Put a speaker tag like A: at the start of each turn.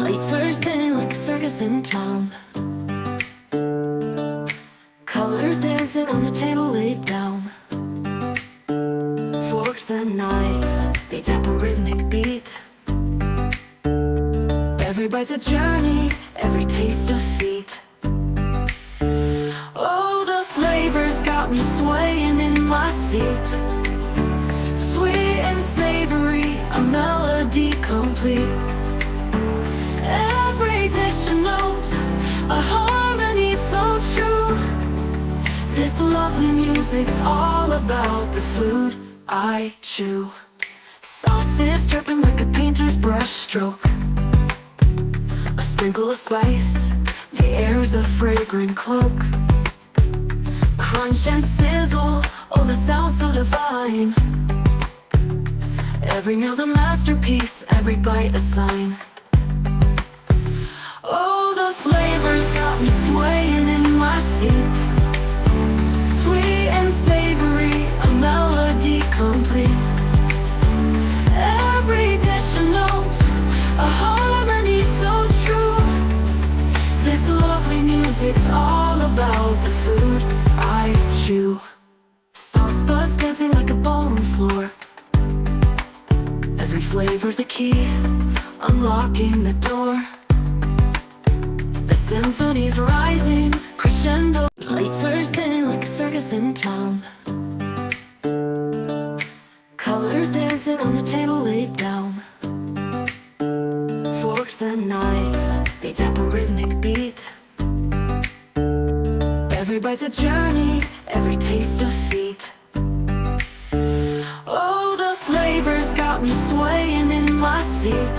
A: Late Thursday like a circus in town. Colors dancing on the table laid down. Forks and knives, they tap a rhythmic beat. Every bite's a journey, every taste a feat. Oh, the flavors got me swaying in my seat. Sweet and savory, a melody complete. Every dish a note, a harmony so true. This lovely music's all about the food I chew. Sauces dripping like a painter's brush stroke. A sprinkle of spice, the air's a fragrant cloak. Crunch and sizzle, oh the sound so divine. Every meal's a masterpiece, every bite a sign. Oh, the flavors got me swaying in my seat. Sweet and savory, a melody complete. Every dish a note, a harmony so true. This lovely music's all about the food I chew. Sauce buds dancing like a ballroom floor. Every flavor's a key, unlocking the door. The symphony's rising, crescendo. Late Thursday like a circus in town. Colors dancing on the table laid down. Forks and knives, they tap a rhythmic beat. Every bite's a journey, every taste a feat. Oh, the flavors got me swaying in my seat.